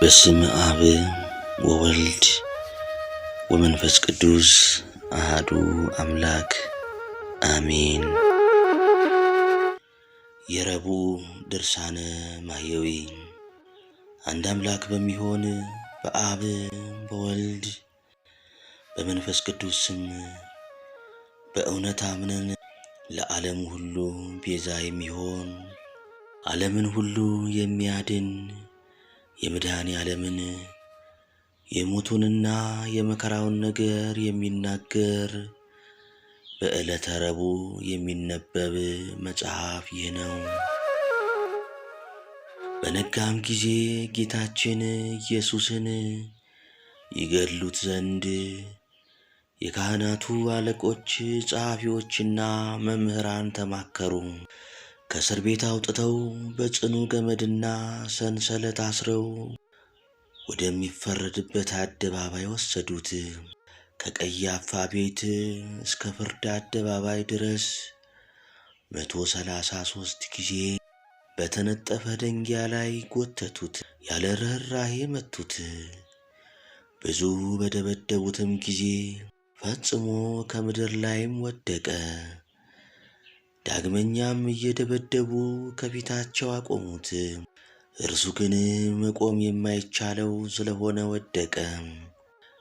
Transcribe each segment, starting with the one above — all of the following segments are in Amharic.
በስመ አብ ወወልድ ወመንፈስ ቅዱስ አሐዱ አምላክ አሜን። የረቡዕ ድርሳነ ማሕየዊ። አንድ አምላክ በሚሆን በአብ በወልድ በመንፈስ ቅዱስ ስም በእውነት አምነን ለዓለም ሁሉ ቤዛ የሚሆን ዓለምን ሁሉ የሚያድን የመድኃኔ ዓለምን የሞቱንና የመከራውን ነገር የሚናገር በዕለተ ረቡዕ የሚነበብ መጽሐፍ ይህ ነው። በነጋም ጊዜ ጌታችን ኢየሱስን ይገድሉት ዘንድ የካህናቱ አለቆች ጸሐፊዎችና መምህራን ተማከሩ። ከእስር ቤት አውጥተው በጽኑ ገመድና ሰንሰለት አስረው ወደሚፈረድበት አደባባይ ወሰዱት። ከቀያፋ ቤት እስከ ፍርድ አደባባይ ድረስ 133 ጊዜ በተነጠፈ ደንጊያ ላይ ጎተቱት፣ ያለ ርኅራኄ መቱት። ብዙ በደበደቡትም ጊዜ ፈጽሞ ከምድር ላይም ወደቀ። ዳግመኛም እየደበደቡ ከፊታቸው አቆሙት። እርሱ ግን መቆም የማይቻለው ስለሆነ ወደቀ።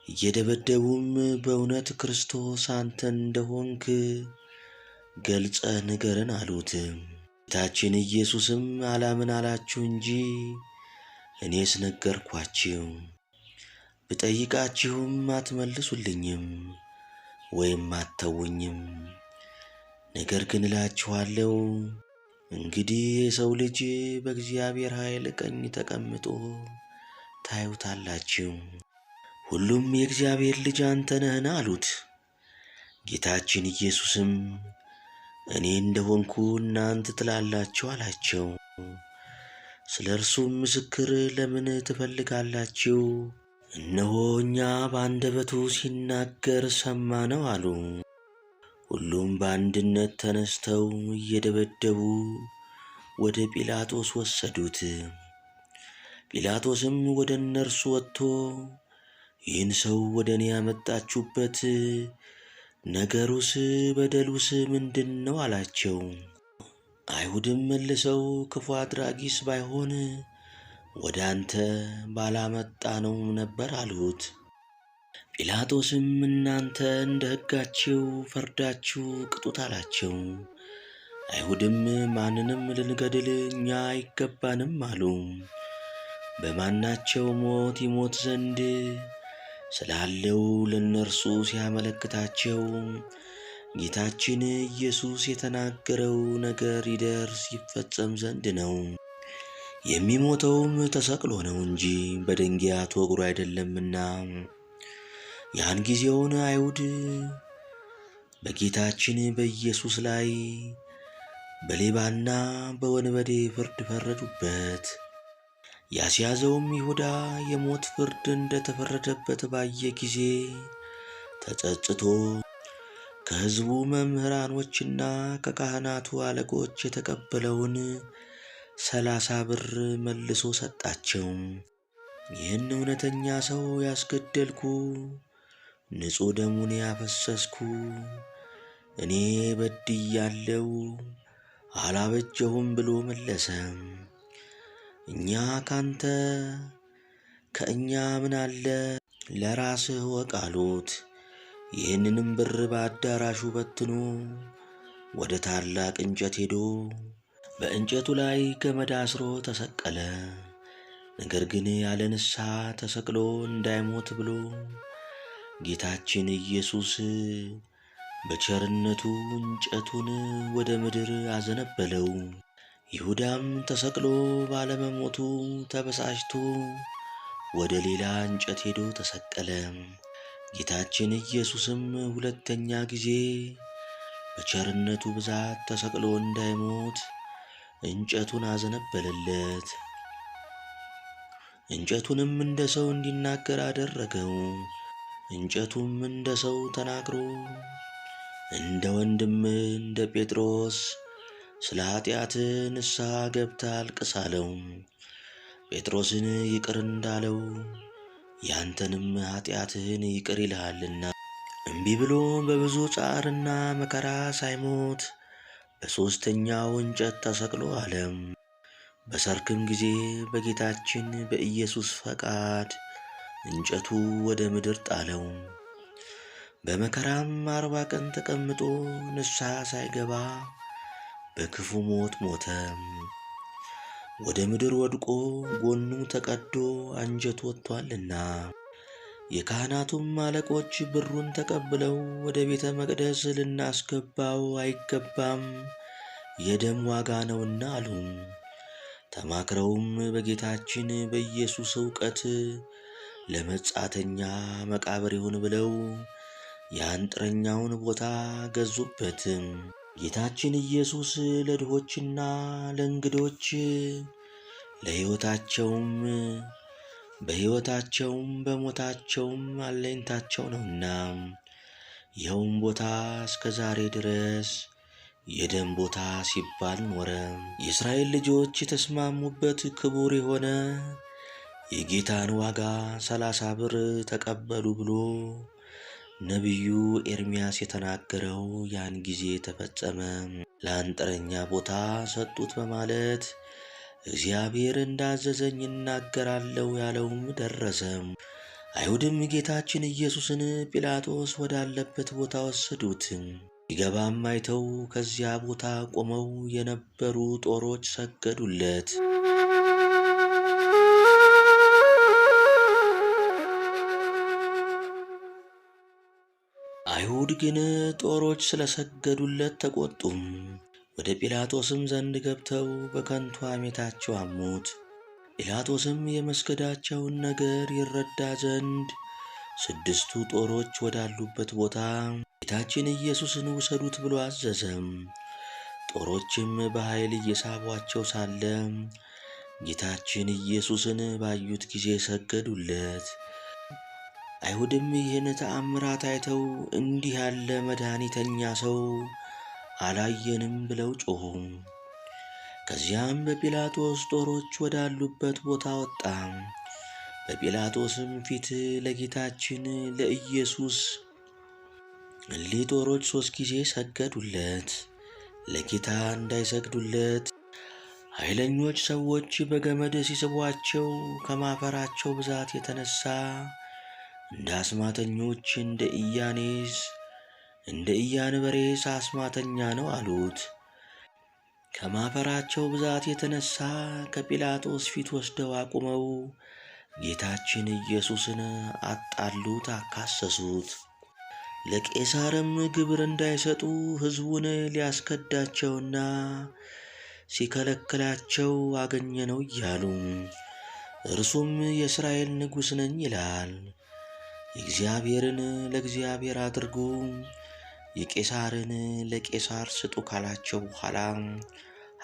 እየደበደቡም በእውነት ክርስቶስ አንተ እንደሆንክ ገልጸህ ንገረን አሉት። ጌታችን ኢየሱስም አላምን አላችሁ እንጂ እኔስ ነገርኳችሁ። ብጠይቃችሁም አትመልሱልኝም ወይም አተውኝም። ነገር ግን እላችኋለሁ፣ እንግዲህ የሰው ልጅ በእግዚአብሔር ኃይል ቀኝ ተቀምጦ ታዩታላችሁ። ሁሉም የእግዚአብሔር ልጅ አንተ ነህን አሉት። ጌታችን ኢየሱስም እኔ እንደሆንኩ እናንተ ትላላችሁ አላቸው። ስለ እርሱም ምስክር ለምን ትፈልጋላችሁ? እነሆ እኛ በአንደበቱ ሲናገር ሰማነው አሉ። ሁሉም በአንድነት ተነስተው እየደበደቡ ወደ ጲላጦስ ወሰዱት። ጲላጦስም ወደ እነርሱ ወጥቶ ይህን ሰው ወደ እኔ ያመጣችሁበት ነገሩስ በደሉስ ምንድን ነው አላቸው። አይሁድም መልሰው ክፉ አድራጊስ ባይሆን ወደ አንተ ባላመጣ ነው ነበር አሉት። ጲላጦስም እናንተ እንደ ሕጋችሁ ፈርዳችሁ ቅጡት አላቸው። አይሁድም ማንንም ልንገድል እኛ አይገባንም አሉ። በማናቸው ሞት ይሞት ዘንድ ስላለው ለእነርሱ ሲያመለክታቸው ጌታችን ኢየሱስ የተናገረው ነገር ይደርስ ይፈጸም ዘንድ ነው። የሚሞተውም ተሰቅሎ ነው እንጂ በደንጊያ ተወግሮ አይደለምና። ያን ጊዜውን አይሁድ በጌታችን በኢየሱስ ላይ በሌባና በወንበዴ ፍርድ ፈረዱበት። ያስያዘውም ይሁዳ የሞት ፍርድ እንደተፈረደበት ባየ ጊዜ ተጸጽቶ ከሕዝቡ መምህራኖችና ከካህናቱ አለቆች የተቀበለውን 30 ብር መልሶ ሰጣቸው። ይህን እውነተኛ ሰው ያስገደልኩ ንጹሕ ደሙን ያፈሰስኩ እኔ በድያለሁ አላበጀሁም ብሎ መለሰ። እኛ ካንተ ከእኛ ምን አለ ለራስህ ወቅ አሉት። ይህንንም ብር በአዳራሹ በትኖ ወደ ታላቅ እንጨት ሄዶ በእንጨቱ ላይ ገመድ አስሮ ተሰቀለ። ነገር ግን ያለ ንስሐ ተሰቅሎ እንዳይሞት ብሎ ጌታችን ኢየሱስ በቸርነቱ እንጨቱን ወደ ምድር አዘነበለው። ይሁዳም ተሰቅሎ ባለመሞቱ ተበሳጭቶ ወደ ሌላ እንጨት ሄዶ ተሰቀለ። ጌታችን ኢየሱስም ሁለተኛ ጊዜ በቸርነቱ ብዛት ተሰቅሎ እንዳይሞት እንጨቱን አዘነበለለት። እንጨቱንም እንደ ሰው እንዲናገር አደረገው። እንጨቱም እንደ ሰው ተናግሮ እንደ ወንድም እንደ ጴጥሮስ ስለ ኃጢአት ንስሐ ገብታ አልቅስ አለው። ጴጥሮስን ይቅር እንዳለው ያንተንም ኃጢአትህን ይቅር ይልሃልና። እምቢ ብሎ በብዙ ጻዕርና መከራ ሳይሞት በሦስተኛው እንጨት ተሰቅሎ አለም። በሰርክም ጊዜ በጌታችን በኢየሱስ ፈቃድ እንጨቱ ወደ ምድር ጣለው። በመከራም 40 ቀን ተቀምጦ ንስሐ ሳይገባ በክፉ ሞት ሞተ። ወደ ምድር ወድቆ ጎኑ ተቀዶ አንጀቱ ወጥቷልና። የካህናቱም አለቆች ብሩን ተቀብለው ወደ ቤተ መቅደስ ልናስገባው አይገባም፣ የደም ዋጋ ነውና አሉ። ተማክረውም በጌታችን በኢየሱስ ዕውቀት ለመጻተኛ መቃብር ይሁን ብለው የአንጥረኛውን ቦታ ገዙበት። ጌታችን ኢየሱስ ለድሆችና ለእንግዶች በሕይወታቸውም በሞታቸውም አለኝታቸው ነውና፣ ይኸውም ቦታ እስከ ዛሬ ድረስ የደም ቦታ ሲባል ኖረ። የእስራኤል ልጆች የተስማሙበት ክቡር የሆነ የጌታን ዋጋ 30 ብር ተቀበሉ ብሎ ነቢዩ ኤርምያስ የተናገረው ያን ጊዜ ተፈጸመ። ለአንጥረኛ ቦታ ሰጡት በማለት እግዚአብሔር እንዳዘዘኝ እናገራለሁ ያለውም ደረሰ። አይሁድም ጌታችን ኢየሱስን ጲላጦስ ወዳለበት ቦታ ወሰዱት። ሲገባም አይተው ከዚያ ቦታ ቆመው የነበሩ ጦሮች ሰገዱለት። አይሁድ ግን ጦሮች ስለሰገዱለት ተቆጡም። ወደ ጲላጦስም ዘንድ ገብተው በከንቱ ሐሜታቸው አሙት። ጲላጦስም የመስገዳቸውን ነገር ይረዳ ዘንድ 6 ጦሮች ወዳሉበት ቦታ ጌታችን ኢየሱስን ውሰዱት ብሎ አዘዘም። ጦሮችም በኃይል እየሳቧቸው ሳለ ጌታችን ኢየሱስን ባዩት ጊዜ ሰገዱለት። አይሁድም ይህን ተአምራት አይተው እንዲህ ያለ መድኃኒተኛ ሰው አላየንም ብለው ጮኹ። ከዚያም በጲላጦስ ጦሮች ወዳሉበት ቦታ ወጣ። በጲላጦስም ፊት ለጌታችን ለኢየሱስ እሊህ ጦሮች 3 ጊዜ ሰገዱለት። ለጌታ እንዳይሰግዱለት ኃይለኞች ሰዎች በገመድ ሲስቧቸው ከማፈራቸው ብዛት የተነሳ እንደ አስማተኞች እንደ ኢያንበሬስ አስማተኛ ነው አሉት። ከማፈራቸው ብዛት የተነሳ ከጲላጦስ ፊት ወስደው አቁመው ጌታችን ኢየሱስን አጣሉት፣ አካሰሱት። ለቄሳርም ግብር እንዳይሰጡ ሕዝቡን ሊያስከዳቸውና ሲከለክላቸው አገኘነው እያሉ እርሱም የእስራኤል ንጉሥ ነኝ ይላል። የእግዚአብሔርን ለእግዚአብሔር አድርጉ፣ የቄሳርን ለቄሳር ስጡ ካላቸው በኋላ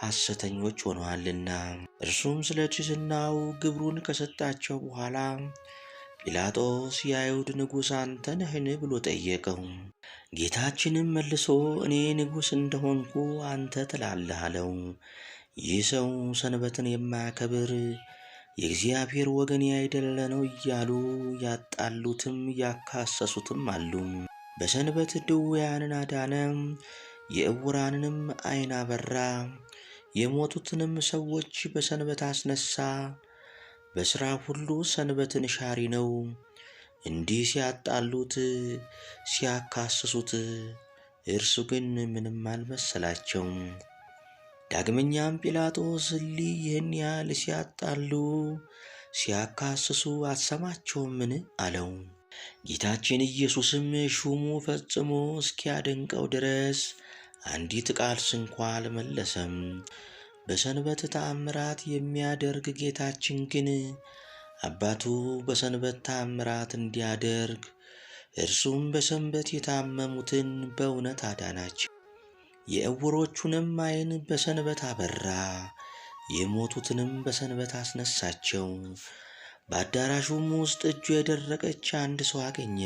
ሐሰተኞች ሆነዋልና። እርሱም ስለ ትሕትናው ግብሩን ከሰጣቸው በኋላ ጲላጦስ የአይሁድ ንጉሥ አንተ ነህን ብሎ ጠየቀው። ጌታችንም መልሶ እኔ ንጉሥ እንደሆንኩ አንተ ትላለህ አለው። ይህ ሰው ሰንበትን የማያከብር የእግዚአብሔር ወገን ያይደለ ነው እያሉ ያጣሉትም ያካሰሱትም አሉ። በሰንበት ድውያንን አዳነ፣ የዕውራንንም ዓይን አበራ፣ የሞቱትንም ሰዎች በሰንበት አስነሳ። በሥራ ሁሉ ሰንበትን ሻሪ ነው። እንዲህ ሲያጣሉት ሲያካስሱት፣ እርሱ ግን ምንም አልመሰላቸው። ዳግመኛም ጲላጦስ እሊህ ይህን ያህል ሲያጣሉ ሲያካስሱ አትሰማቸውምን አለው። ጌታችን ኢየሱስም ሹሙ ፈጽሞ እስኪያደንቀው ድረስ አንዲት ቃል ስንኳ አልመለሰም። በሰንበት ተአምራት የሚያደርግ ጌታችን ግን አባቱ በሰንበት ተአምራት እንዲያደርግ እርሱም በሰንበት የታመሙትን በእውነት አዳናቸው። የዕውሮቹንም ዓይን በሰንበት አበራ፣ የሞቱትንም በሰንበት አስነሳቸው። በአዳራሹም ውስጥ እጁ የደረቀች አንድ ሰው አገኘ።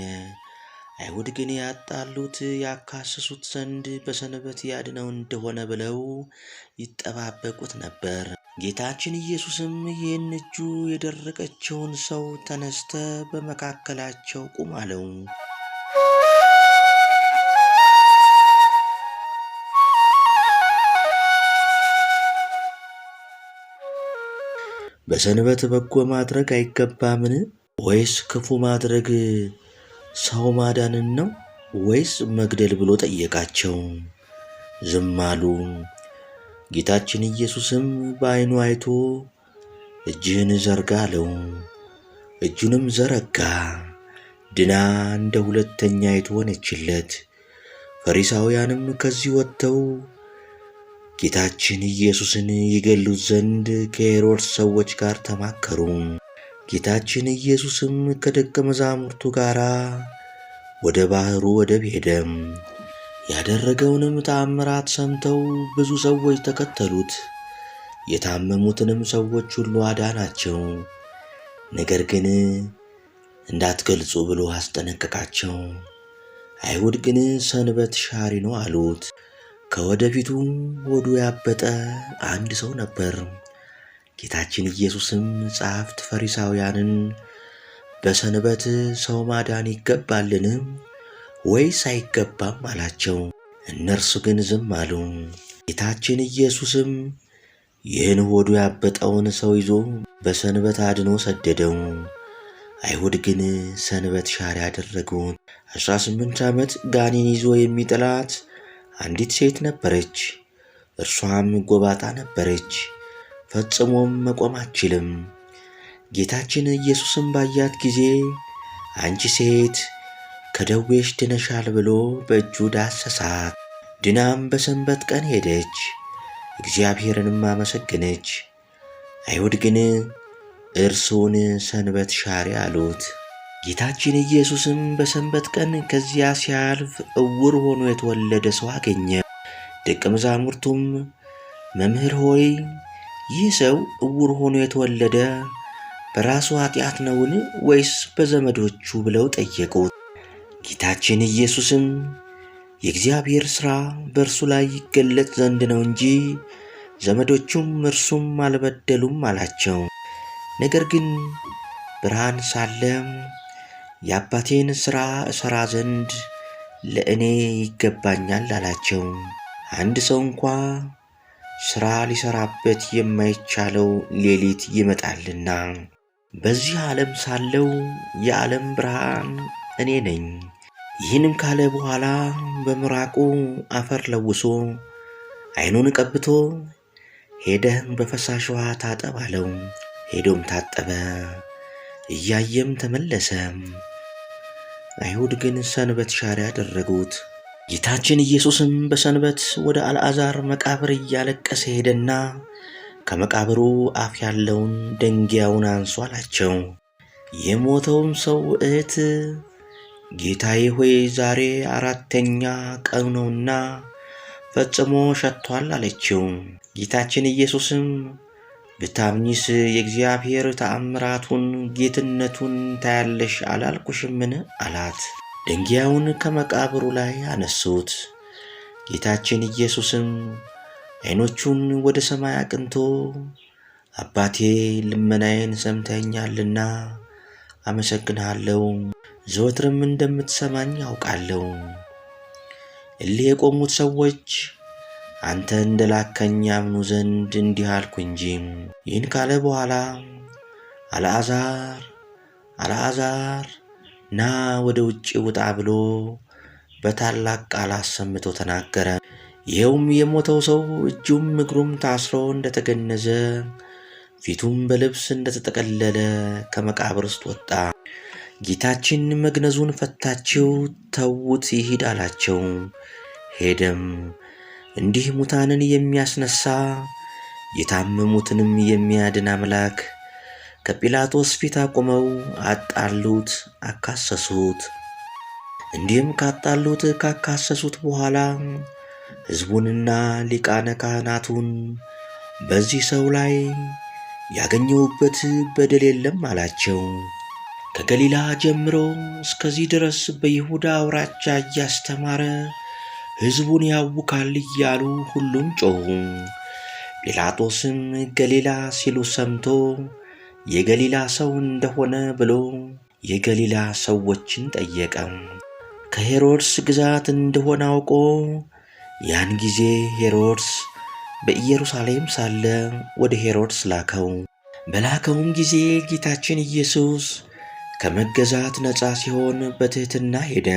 አይሁድ ግን ያጣሉት ያካስሱት ዘንድ በሰንበት ያድነው እንደሆነ ብለው ይጠባበቁት ነበር። ጌታችን ኢየሱስም ይህን እጁ የደረቀችውን ሰው ተነስተ በመካከላቸው ቁም አለው። በሰንበት በጎ ማድረግ አይገባምን? ወይስ ክፉ ማድረግ ሰው ማዳንን ነው ወይስ መግደል ብሎ ጠየቃቸው። ዝም አሉ። ጌታችን ኢየሱስም በዓይኑ አይቶ እጅህን ዘርጋ አለው። እጁንም ዘረጋ፣ ድና እንደ ሁለተኛይቱ ሆነችለት። ፈሪሳውያንም ከዚህ ወጥተው ጌታችን ኢየሱስን ይገሉት ዘንድ ከሄሮድስ ሰዎች ጋር ተማከሩ። ጌታችን ኢየሱስም ከደቀ መዛሙርቱ ጋር ወደ ባሕሩ ወደብ ሄደ። ያደረገውንም ተአምራት ሰምተው ብዙ ሰዎች ተከተሉት። የታመሙትንም ሰዎች ሁሉ አዳናቸው። ነገር ግን እንዳትገልጹ ብሎ አስጠነቀቃቸው። አይሁድ ግን ሰንበት ሻሪ ነው አሉት። ከወደፊቱም ሆዱ ያበጠ አንድ ሰው ነበር። ጌታችን ኢየሱስም ጸሐፍት ፈሪሳውያንን በሰንበት ሰው ማዳን ይገባልን ወይስ አይገባም አላቸው። እነርሱ ግን ዝም አሉ። ጌታችን ኢየሱስም ይህን ሆዱ ያበጠውን ሰው ይዞ በሰንበት አድኖ ሰደደው። አይሁድ ግን ሰንበት ሻሪ አደረጉት። 18 ዓመት ጋኔን ይዞ የሚጥላት አንዲት ሴት ነበረች። እርሷም ጎባጣ ነበረች፣ ፈጽሞም መቆም አትችልም። ጌታችን ኢየሱስም ባያት ጊዜ አንቺ ሴት ከደዌሽ ድነሻል ብሎ በእጁ ዳሰሳት። ድናም በሰንበት ቀን ሄደች፣ እግዚአብሔርንም አመሰገነች። አይሁድ ግን እርሱን ሰንበት ሻሪ አሉት። ጌታችን ኢየሱስም በሰንበት ቀን ከዚያ ሲያልፍ ዕውር ሆኖ የተወለደ ሰው አገኘ። ደቀ መዛሙርቱም መምህር ሆይ ይህ ሰው ዕውር ሆኖ የተወለደ በራሱ ኃጢአት ነውን ወይስ በዘመዶቹ ብለው ጠየቁት። ጌታችን ኢየሱስም የእግዚአብሔር ሥራ በእርሱ ላይ ይገለጥ ዘንድ ነው እንጂ ዘመዶቹም እርሱም አልበደሉም አላቸው። ነገር ግን ብርሃን ሳለም የአባቴን ሥራ እሠራ ዘንድ ለእኔ ይገባኛል አላቸው። አንድ ሰው እንኳ ሥራ ሊሠራበት የማይቻለው ሌሊት ይመጣልና። በዚህ ዓለም ሳለው የዓለም ብርሃን እኔ ነኝ። ይህንም ካለ በኋላ በምራቁ አፈር ለውሶ ዓይኑን ቀብቶ ሄደህም በፈሳሽ ውሃ ታጠብ አለው። ሄዶም ታጠበ፣ እያየም ተመለሰ። አይሁድ ግን ሰንበት ሻሪ ያደረጉት። ጌታችን ኢየሱስም በሰንበት ወደ አልዓዛር መቃብር እያለቀሰ ሄደና ከመቃብሩ አፍ ያለውን ደንጊያውን አንሱ አላቸው። የሞተውም ሰው እህት ጌታዬ ሆይ ዛሬ 4ኛ ቀኑ ነውና ፈጽሞ ሸቷል አለችው። ጌታችን ኢየሱስም ብታምኚስ የእግዚአብሔር ተአምራቱን ጌትነቱን ታያለሽ አላልኩሽምን አላት። ደንጊያውን ከመቃብሩ ላይ አነሱት። ጌታችን ኢየሱስም ዓይኖቹን ወደ ሰማይ አቅንቶ አባቴ ልመናዬን ሰምተኛልና አመሰግንሃለሁ፣ ዘወትርም እንደምትሰማኝ ያውቃለሁ። እሊህ የቆሙት ሰዎች አንተ እንደላከኝ ያምኑ ዘንድ እንዲህ አልኩ እንጂ። ይህን ካለ በኋላ አልዓዛር ና ወደ ውጭ ውጣ ብሎ በታላቅ ቃል አሰምቶ ተናገረ። ይኸውም የሞተው ሰው እጁም እግሩም ታስሮ እንደተገነዘ ፊቱም በልብስ እንደተጠቀለለ ከመቃብር ውስጥ ወጣ። ጌታችን መግነዙን ፈታችሁ ተዉት ይሂድ አላቸው። ሄደም እንዲህ ሙታንን የሚያስነሳ የታመሙትንም የሚያድን አምላክ ከጲላጦስ ፊት አቁመው አጣሉት፣ አካሰሱት። እንዲህም ካጣሉት ካካሰሱት በኋላ ሕዝቡንና ሊቃነ ካህናቱን በዚህ ሰው ላይ ያገኘሁበት በደል የለም አላቸው። ከገሊላ ጀምሮ እስከዚህ ድረስ በይሁዳ አውራጃ እያስተማረ ሕዝቡን ያውካል እያሉ ሁሉም ጮኹ። ጲላጦስም ገሊላ ሲሉ ሰምቶ የገሊላ ሰው እንደሆነ ብሎ የገሊላ ሰዎችን ጠየቀ። ከሄሮድስ ግዛት እንደሆነ አውቆ ያን ጊዜ ሄሮድስ በኢየሩሳሌም ሳለ ወደ ሄሮድስ ላከው። በላከውም ጊዜ ጌታችን ኢየሱስ ከመገዛት ነፃ ሲሆን በትሕትና ሄደ።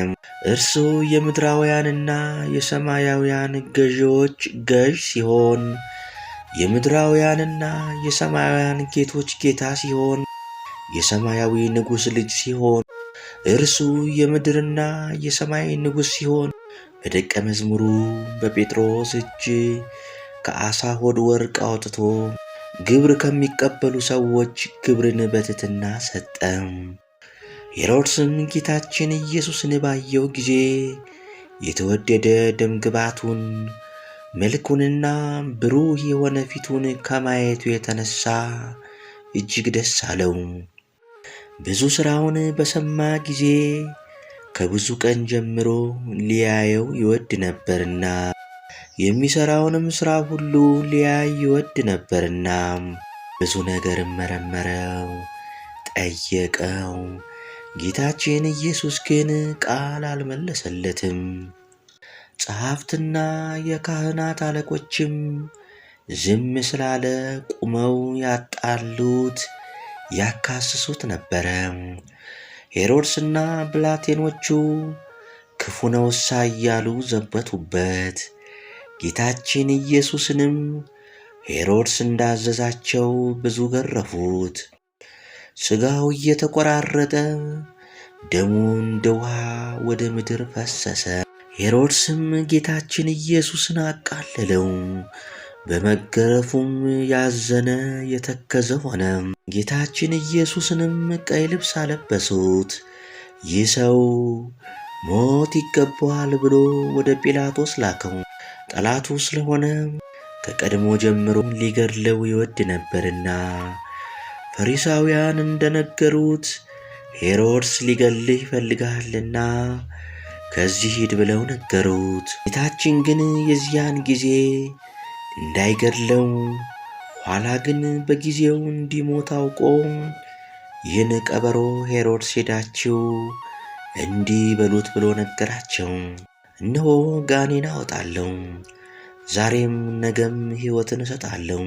እርሱ የምድራውያንና የሰማያውያን ገዢዎች ገዥ ሲሆን የምድራውያንና የሰማያውያን ጌቶች ጌታ ሲሆን የሰማያዊ ንጉሥ ልጅ ሲሆን እርሱ የምድርና የሰማይ ንጉሥ ሲሆን በደቀ መዝሙሩ በጴጥሮስ እጅ ከዓሣ ሆድ ወርቅ አውጥቶ ግብር ከሚቀበሉ ሰዎች ግብርን በትሕትና ሰጠ። ሄሮድስም ጌታችን ኢየሱስን ባየው ጊዜ የተወደደ ደምግባቱን መልኩንና ብሩህ የሆነ ፊቱን ከማየቱ የተነሳ እጅግ ደስ አለው። ብዙ ሥራውን በሰማ ጊዜ ከብዙ ቀን ጀምሮ ሊያየው ይወድ ነበርና የሚሠራውንም ሥራ ሁሉ ሊያይ ይወድ ነበርና ብዙ ነገርም መረመረው፣ ጠየቀው። ጌታችን ኢየሱስ ግን ቃል አልመለሰለትም። ጸሐፍትና የካህናት አለቆችም ዝም ስላለ ቁመው ያጣሉት ያካስሱት ነበረ። ሄሮድስና ብላቴኖቹ ክፉ ነውሳ እያሉ ዘበቱበት። ጌታችን ኢየሱስንም ሄሮድስ እንዳዘዛቸው ብዙ ገረፉት። ሥጋው እየተቆራረጠ ደሙ እንደ ውሃ ወደ ምድር ፈሰሰ። ሄሮድስም ጌታችን ኢየሱስን አቃለለው። በመገረፉም ያዘነ የተከዘ ሆነ። ጌታችን ኢየሱስንም ቀይ ልብስ አለበሱት። ይህ ሰው ሞት ይገባዋል ብሎ ወደ ጲላጦስ ላከው። ጠላቱ ስለሆነ ከቀድሞ ጀምሮ ሊገድለው ይወድ ነበርና ፈሪሳውያን እንደነገሩት ሄሮድስ ሊገልህ ይፈልጋልና ከዚህ ሂድ ብለው ነገሩት። ጌታችን ግን የዚያን ጊዜ እንዳይገድለው ኋላ ግን በጊዜው እንዲሞት አውቆ ይህን ቀበሮ ሄሮድስ ሄዳችሁ እንዲህ በሉት ብሎ ነገራቸው። እነሆ ጋኔን አወጣለሁ፣ ዛሬም ነገም ሕይወትን እሰጣለሁ፣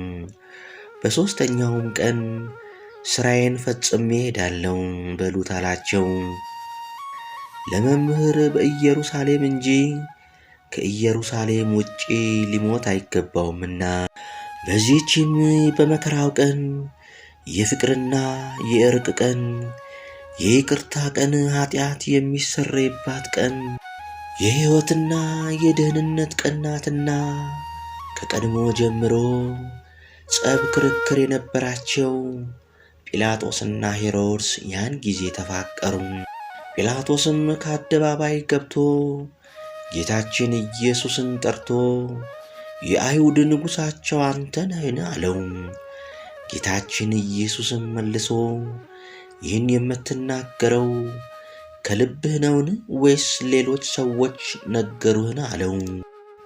በሦስተኛውም ቀን ሥራዬን ፈጽሜ ሄዳለሁ በሉት አላቸው። ለመምህር በኢየሩሳሌም እንጂ ከኢየሩሳሌም ውጪ ሊሞት አይገባውምና በዚህችም በመከራው ቀን የፍቅርና የእርቅ ቀን፣ የይቅርታ ቀን፣ ኃጢአት የሚሰረይባት ቀን፣ የሕይወትና የደህንነት ቀን ናትና ከቀድሞ ጀምሮ ጸብ፣ ክርክር የነበራቸው ጲላጦስና ሄሮድስ ያን ጊዜ ተፋቀሩ። ጲላጦስም ከአደባባይ ገብቶ ጌታችን ኢየሱስን ጠርቶ የአይሁድ ንጉሣቸው አንተ ነህን? አለው። ጌታችን ኢየሱስም መልሶ ይህን የምትናገረው ከልብህ ነውን? ወይስ ሌሎች ሰዎች ነገሩህን? አለው።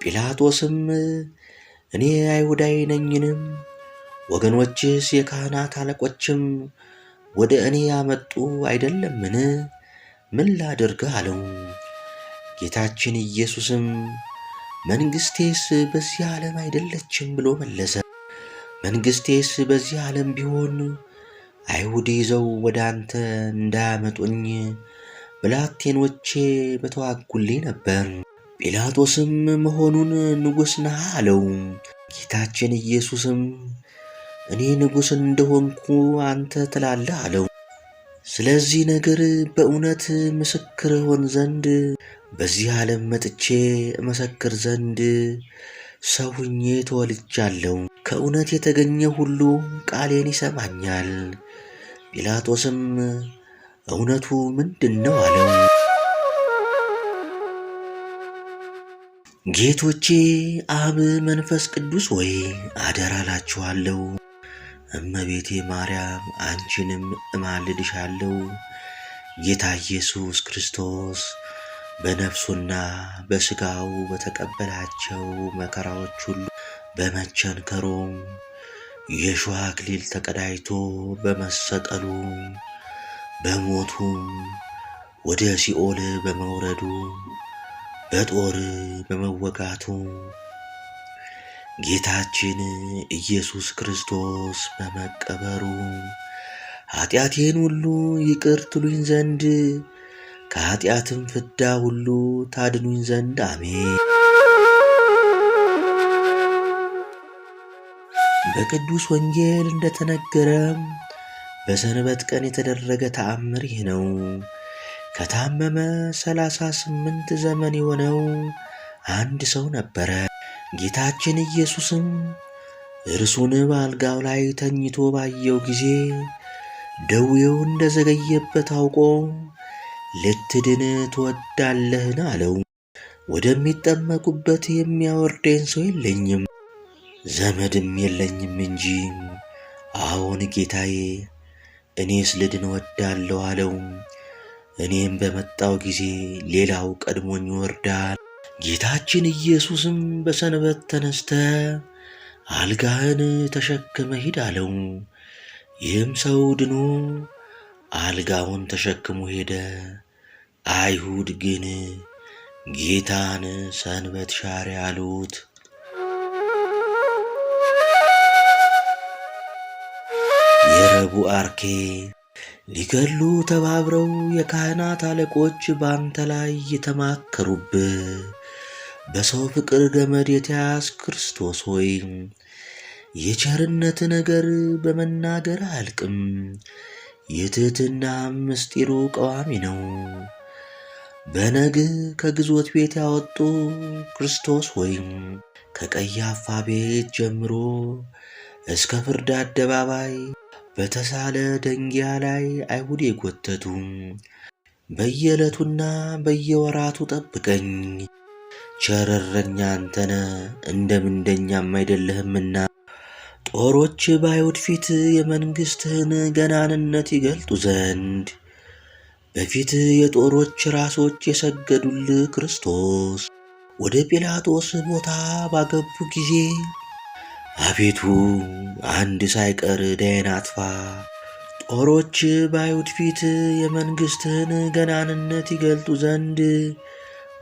ጲላጦስም እኔ አይሁዳዊ ነኝን? ወገኖችስ የካህናት አለቆችም ወደ እኔ ያመጡ አይደለምን? ምን ላድርግህ? አለው። ጌታችን ኢየሱስም መንግሥቴስ በዚህ ዓለም አይደለችም ብሎ መለሰ። መንግሥቴስ በዚህ ዓለም ቢሆን አይሁድ ይዘው ወደ አንተ እንዳያመጡኝ ብላቴኖቼ በተዋጉልኝ ነበር። ጲላጦስም መሆኑን ንጉሥ ነህ አለው። ጌታችን ኢየሱስም እኔ ንጉሥ እንደሆንኩ አንተ ትላለህ አለው። ስለዚህ ነገር በእውነት ምስክር ሆን ዘንድ በዚህ ዓለም መጥቼ እመሰክር ዘንድ ሰው ሁኜ ተወልጃለሁ። ከእውነት የተገኘ ሁሉ ቃሌን ይሰማኛል። ጲላጦስም እውነቱ ምንድን ነው? አለው። ጌቶቼ አብ፣ መንፈስ ቅዱስ ወይ አደራ ላችኋለሁ። እመቤቴ ማርያም አንቺንም እማልድሻለሁ። ጌታ ኢየሱስ ክርስቶስ በነፍሱና በሥጋው በተቀበላቸው መከራዎች ሁሉ በመቸንከሩ የእሾህ አክሊል ተቀዳጅቶ በመሰቀሉ በሞቱ ወደ ሲኦል በመውረዱ በጦር በመወጋቱ ጌታችን ኢየሱስ ክርስቶስ በመቀበሩ ኃጢአቴን ሁሉ ይቅር ትሉኝ ዘንድ ከኃጢአትም ፍዳ ሁሉ ታድኑኝ ዘንድ አሜን። በቅዱስ ወንጌል እንደተነገረ በሰንበት ቀን የተደረገ ተአምር ይህ ነው። ከታመመ 38 ዘመን የሆነው አንድ ሰው ነበረ። ጌታችን ኢየሱስም እርሱን በአልጋው ላይ ተኝቶ ባየው ጊዜ ደዌው እንደዘገየበት አውቆ ልትድን ትወዳለህን? አለው። ወደሚጠመቁበት የሚያወርደኝ ሰው የለኝም፣ ዘመድም የለኝም እንጂ። አዎን ጌታዬ፣ እኔስ ልድን እወዳለሁ አለው። እኔም በመጣው ጊዜ ሌላው ቀድሞኝ ይወርዳል። ጌታችን ኢየሱስም በሰንበት ተነስተ አልጋህን ተሸክመ ሂድ አለው። ይህም ሰው ድኖ አልጋውን ተሸክሞ ሄደ። አይሁድ ግን ጌታን ሰንበት ሻሪ አሉት። የረቡዕ አርኬ ሊገሉ ተባብረው የካህናት አለቆች ባንተ ላይ የተማከሩብህ በሰው ፍቅር ገመድ የተያዝ ክርስቶስ ሆይ የቸርነት ነገር በመናገር አያልቅም። የትሕትና ምስጢሩ ቀዋሚ ነው። በነግ ከግዞት ቤት ያወጡ ክርስቶስ ሆይ ከቀያፋ ቤት ጀምሮ እስከ ፍርድ አደባባይ በተሳለ ደንጊያ ላይ አይሁድ የጎተቱ በየዕለቱና በየወራቱ ጠብቀኝ። ቸር እረኛ አንተነ እንደ ምንደኛም አይደለህምና ጦሮች በአይሁድ ፊት የመንግሥትህን ገናንነት ይገልጡ ዘንድ በፊት የጦሮች ራሶች የሰገዱልህ ክርስቶስ ወደ ጲላጦስ ቦታ ባገቡ ጊዜ አቤቱ አንድ ሳይቀር ዕዳዬን አጥፋ። ጦሮች በአይሁድ ፊት የመንግሥትህን ገናንነት ይገልጡ ዘንድ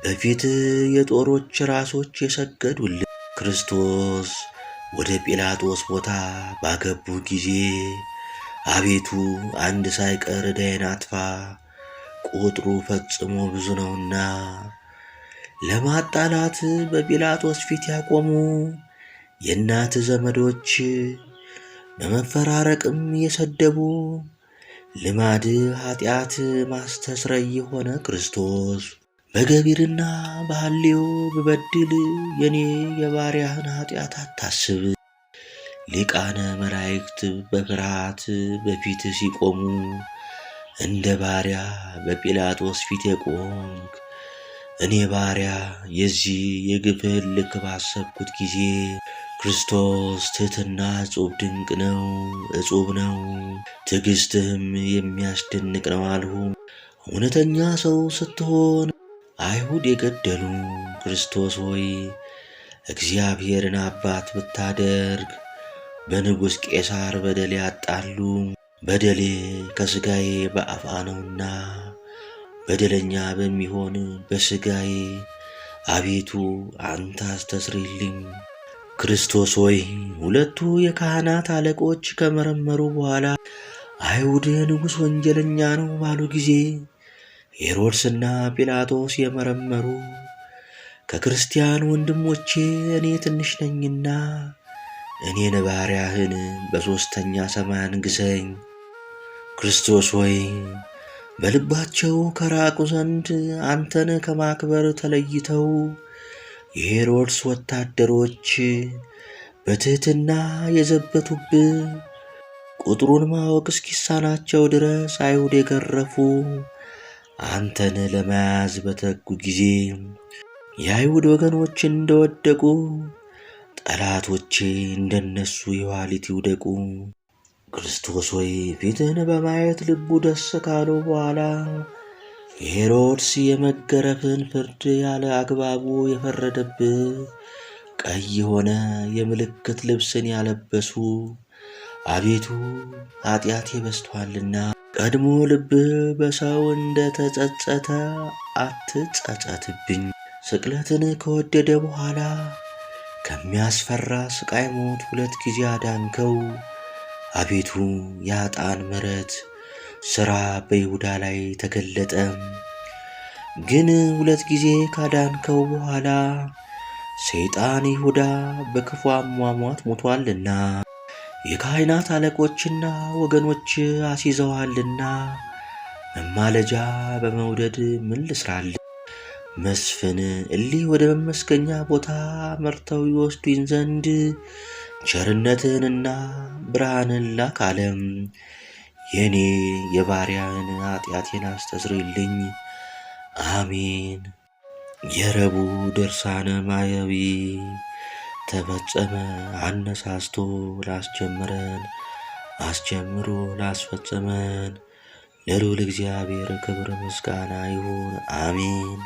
በፊት የጦሮች ራሶች የሰገዱልህ ክርስቶስ ወደ ጲላጦስ ቦታ ባገቡ ጊዜ አቤቱ አንድ ሳይቀር ዕዳዬን አጥፋ፣ ቁጥሩ ፈጽሞ ብዙ ነውና። ለማጣላት በጲላጦስ ፊት ያቆሙ የእናት ዘመዶች በመፈራረቅም የሰደቡ ልማድ ኃጢአት ማስተስረይ የሆነ ክርስቶስ በገቢርና በሐልዮ ብበድል የኔ የባሪያህን ኃጢአት አታስብ። ሊቃነ መላእክት በፍርሃት በፊት ሲቆሙ እንደ ባሪያ በጲላጦስ ፊት የቆምክ እኔ ባሪያ የዚህ የግፍህን ልክ ባሰብኩት ጊዜ ክርስቶስ ትሕትና እጹብ ድንቅ ነው፣ እጹብ ነው፣ ትዕግሥትህም የሚያስደንቅ ነው አልሁ። እውነተኛ ሰው ስትሆን አይሁድ የገደሉ ክርስቶስ ሆይ እግዚአብሔርን አባት ብታደርግ በንጉሥ ቄሳር በደሌ ያጣሉ። በደሌ ከሥጋዬ በአፋ ነውና በደለኛ በሚሆን በሥጋዬ አቤቱ አንተ አስተስሪልኝ። ክርስቶስ ሆይ ሁለቱ የካህናት አለቆች ከመረመሩ በኋላ አይሁድ ንጉሥ ወንጀለኛ ነው ባሉ ጊዜ ሄሮድስና ጲላጦስ የመረመሩ ከክርስቲያን ወንድሞቼ እኔ ትንሽ ነኝና እኔን ባሪያህን በሦስተኛ ሰማይ አንግሠኝ። ክርስቶስ ሆይ በልባቸው ከራቁ ዘንድ አንተን ከማክበር ተለይተው የሄሮድስ ወታደሮች በትሕትና የዘበቱብህ ቁጥሩን ማወቅ እስኪሳናቸው ድረስ አይሁድ የገረፉ አንተን ለመያዝ በተጉ ጊዜ የአይሁድ ወገኖች እንደወደቁ ጠላቶቼ እንደነሱ የኋሊት ይውደቁ። ክርስቶስ ሆይ ፊትህን በማየት ልቡ ደስ ካለው በኋላ ሄሮድስ የመገረፍን ፍርድ ያለ አግባቡ የፈረደብህ ቀይ የሆነ የምልክት ልብስን ያለበሱ አቤቱ ኃጢአቴ በዝቶአልና ቀድሞ ልብህ በሰው እንደ ተጸጸተ አትጸጸትብኝ። ስቅለትን ከወደደ በኋላ ከሚያስፈራ ስቃይ ሞት 2 ጊዜ አዳንከው። አቤቱ የኃጥአን ምሕረት ሥራ በይሁዳ ላይ ተገለጠ። ግን 2 ጊዜ ካዳንከው በኋላ ሰይጣን ይሁዳ በክፉ አሟሟት ሞቷልና የካህናት አለቆችና ወገኖች አስይዘዋልና መማለጃ በመውደድ ምን ልስራልህ? መስፍን እሊህ ወደ መመስገኛ ቦታ መርተው ይወስዱኝ ዘንድ ቸርነትህንና ብርሃንን ላክ አለም። የኔ የባሪያህን ኃጢአቴን አስተስርይልኝ። አሜን። የረቡዕ ድርሳነ ማያዊ ተፈጸመ። አነሳስቶ ላስጀመረን አስጀምሮ ላስፈጸመን ለልዑል እግዚአብሔር ክብር ምስጋና ይሁን፣ አሜን።